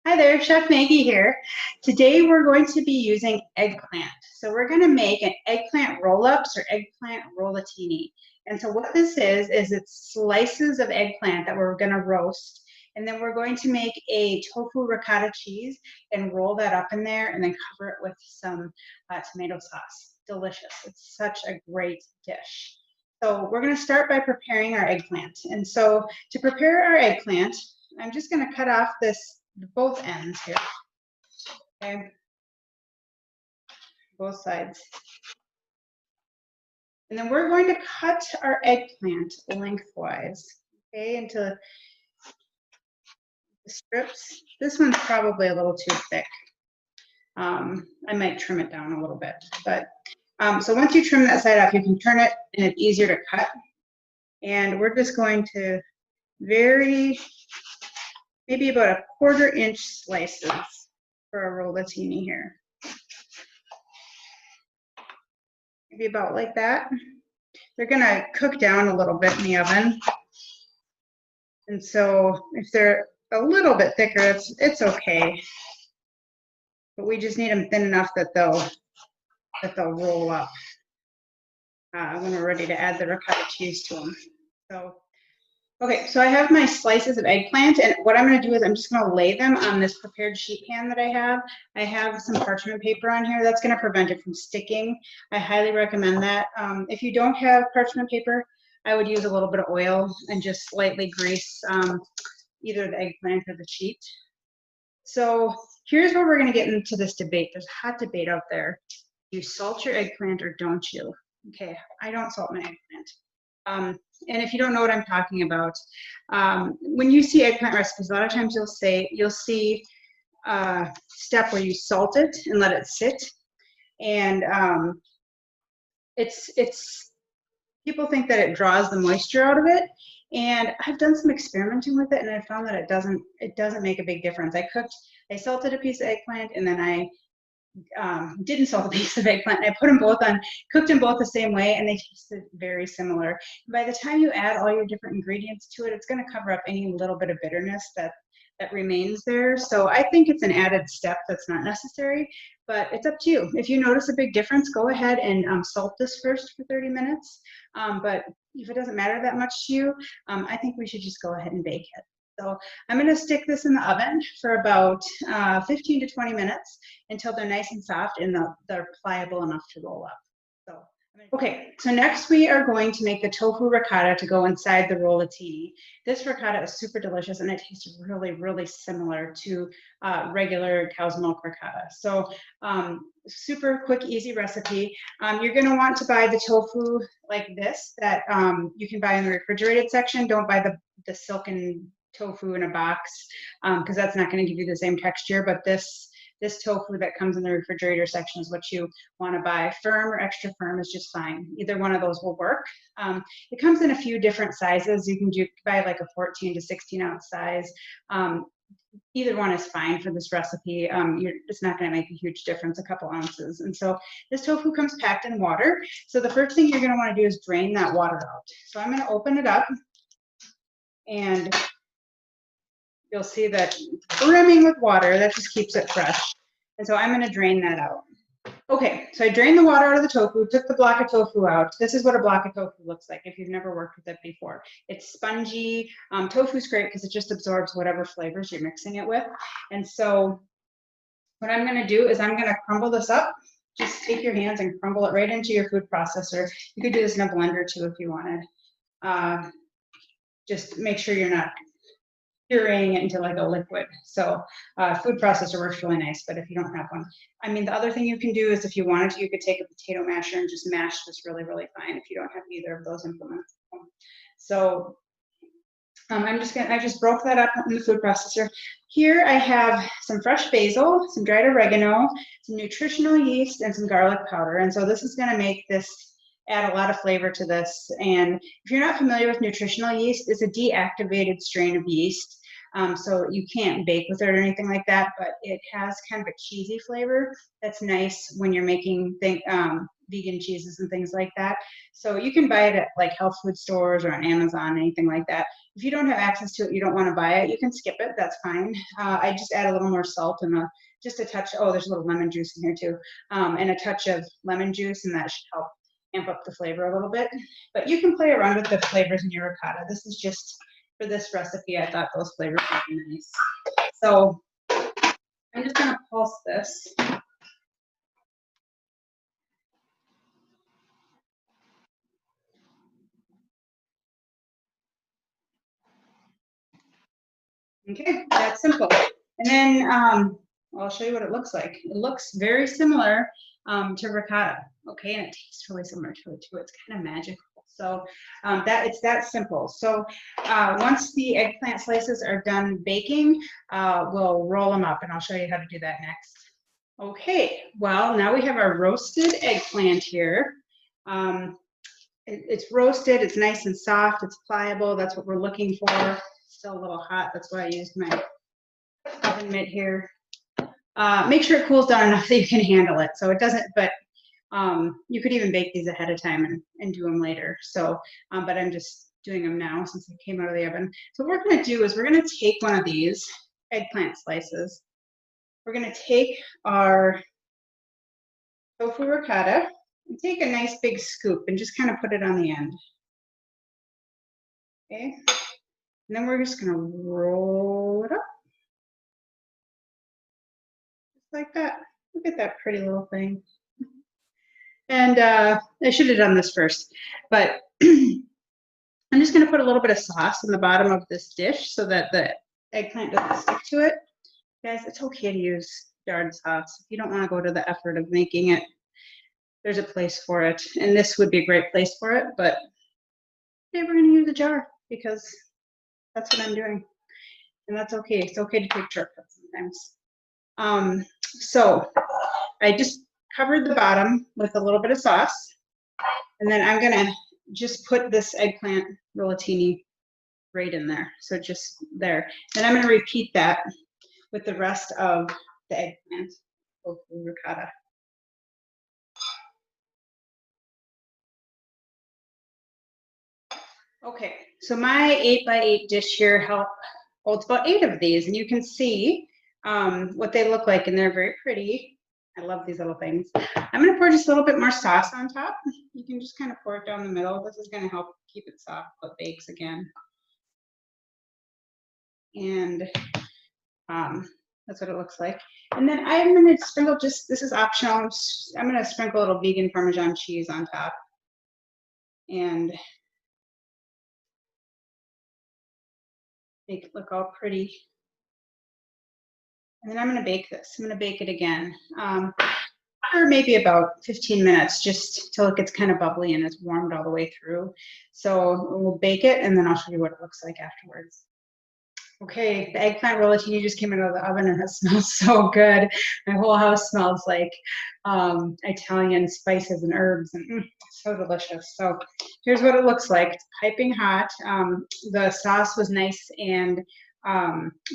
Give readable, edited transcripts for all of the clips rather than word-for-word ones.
Hi there, Chef Maggie here. Today we're going to be using eggplant. So we're going to make an eggplant roll-ups or eggplant rollatini. And so what this is it's slices of eggplant that we're going to roast. And then we're going to make a tofu ricotta cheese and roll that up in there and then cover it with some tomato sauce. Delicious. It's such a great dish. So we're going to start by preparing our eggplant. And so to prepare our eggplant, I'm just going to cut off both ends here, okay, both sides. And then we're going to cut our eggplant lengthwise, okay, into strips. This one's probably a little too thick. I might trim it down a little bit, but so once you trim that side off, you can turn it and it's easier to cut. And we're just going to maybe about a 1/4 inch slices for a rollatini here. Maybe about like that. They're gonna cook down a little bit in the oven. And so if they're a little bit thicker, it's okay. But we just need them thin enough that they'll roll up when we're ready to add the ricotta cheese to them. So, okay, so I have my slices of eggplant, and what I'm going to do is I'm just going to lay them on this prepared sheet pan that I have. I have some parchment paper on here that's going to prevent it from sticking. I highly recommend that. If you don't have parchment paper, I would use a little bit of oil and just slightly grease either the eggplant or the sheet. So here's where we're going to get into this debate. There's a hot debate out there. Do you salt your eggplant or don't you? Okay, I don't salt my eggplant. And if you don't know what I'm talking about, when you see eggplant recipes, a lot of times you'll see a step where you salt it and let it sit. And people think that it draws the moisture out of it. And I've done some experimenting with it, and I found that it doesn't make a big difference. I salted a piece of eggplant, and then I didn't salt a piece of eggplant. I put them both on, cooked them both the same way, and they tasted very similar. By the time you add all your different ingredients to it, it's going to cover up any little bit of bitterness that remains there. So I think it's an added step that's not necessary, but it's up to you. If you notice a big difference, go ahead and salt this first for 30 minutes. But if it doesn't matter that much to you, I think we should just go ahead and bake it. So I'm going to stick this in the oven for about 15 to 20 minutes until they're nice and soft and they're pliable enough to roll up. Okay, so next we are going to make the tofu ricotta to go inside the rollatini. This ricotta is super delicious, and it tastes really, really similar to regular cow's milk ricotta. So super quick, easy recipe. You're going to want to buy the tofu like this that you can buy in the refrigerated section. Don't buy the silken tofu in a box because that's not going to give you the same texture, but this tofu that comes in the refrigerator section is what you want to buy. Firm or extra firm is just fine. Either one of those will work. It comes in a few different sizes. You can buy like a 14 to 16 ounce size. Either one is fine for this recipe. It's not going to make a huge difference, a couple ounces. And so this tofu comes packed in water. So the first thing you're going to want to do is drain that water out. So I'm going to open it up, and you'll see that brimming with water. That just keeps it fresh. And so I'm going to drain that out. Okay, so I drained the water out of the tofu, took the block of tofu out. This is what a block of tofu looks like if you've never worked with it before. It's spongy. Tofu's great because it just absorbs whatever flavors you're mixing it with. And so what I'm going to do is I'm going to crumble this up. Just take your hands and crumble it right into your food processor. You could do this in a blender too if you wanted. Just make sure you're not pureeing it into like a liquid. So food processor works really nice, but if you don't have one, I mean, the other thing you can do is if you wanted to, you could take a potato masher and just mash this really, really fine if you don't have either of those implements. So I just broke that up in the food processor. Here I have some fresh basil, some dried oregano, some nutritional yeast, and some garlic powder. And so this is going to make this add a lot of flavor to this. And if you're not familiar with nutritional yeast, it's a deactivated strain of yeast. So you can't bake with it or anything like that, but it has kind of a cheesy flavor that's nice when you're making vegan cheeses and things like that. So you can buy it at like health food stores or on Amazon, anything like that. If you don't have access to it, you don't want to buy it, you can skip it. That's fine. I just add a little more salt and just a touch. Oh, there's a little lemon juice in here too, and a touch of lemon juice, and that should help amp up the flavor a little bit. But you can play around with the flavors in your ricotta. This is just for this recipe. I thought those flavors would be nice. So I'm just gonna pulse this. Okay, that's simple. And then I'll show you what it looks like. It looks very similar to ricotta. Okay, and it tastes really similar to it too. It's kind of magical. So it's that simple. So once the eggplant slices are done baking, we'll roll them up, and I'll show you how to do that next. Okay, well, now we have our roasted eggplant here. It's roasted, it's nice and soft, it's pliable, that's what we're looking for. Still a little hot, that's why I used my oven mitt here. Make sure it cools down enough that you can handle it. So it doesn't, but you could even bake these ahead of time and do them later. So, but I'm just doing them now since they came out of the oven. So what we're gonna do is we're gonna take one of these eggplant slices. We're gonna take our tofu ricotta and take a nice big scoop and just kind of put it on the end. Okay, and then we're just gonna roll it up. Just like that. Look at that pretty little thing. And I should have done this first, but I'm just gonna put a little bit of sauce in the bottom of this dish so that the eggplant doesn't stick to it. Guys, it's okay to use jarred sauce. If you don't wanna go to the effort of making it, there's a place for it. And this would be a great place for it, but today we're gonna use a jar because that's what I'm doing. And that's okay. It's okay to take shortcuts sometimes. So I just covered the bottom with a little bit of sauce. And then I'm gonna just put this eggplant rollatini right in there. So just there. Then I'm gonna repeat that with the rest of the eggplant tofu ricotta. Okay, so my 8x8 dish here holds about 8 of these, and you can see what they look like, and they're very pretty. I love these little things. I'm gonna pour just a little bit more sauce on top. You can just kind of pour it down the middle. This is gonna help keep it soft, but bakes again. And that's what it looks like. And then I'm gonna sprinkle this is optional, I'm gonna sprinkle a little vegan Parmesan cheese on top. And make it look all pretty. And then I'm gonna bake this. I'm gonna bake it again. For maybe about 15 minutes, just till it gets kind of bubbly and it's warmed all the way through. So we'll bake it, and then I'll show you what it looks like afterwards. Okay, the eggplant rollatini just came out of the oven and it smells so good. My whole house smells like Italian spices and herbs, and so delicious. So here's what it looks like. It's piping hot. The sauce was nice and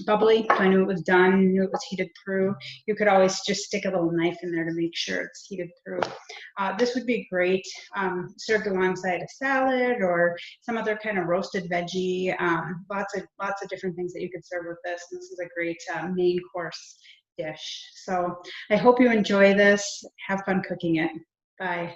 bubbly. I knew it was done, knew it was heated through. You could always just stick a little knife in there to make sure it's heated through. This would be great served alongside a salad or some other kind of roasted veggie. Lots of different things that you could serve with this. This is a great main course dish. So I hope you enjoy this. Have fun cooking it. Bye.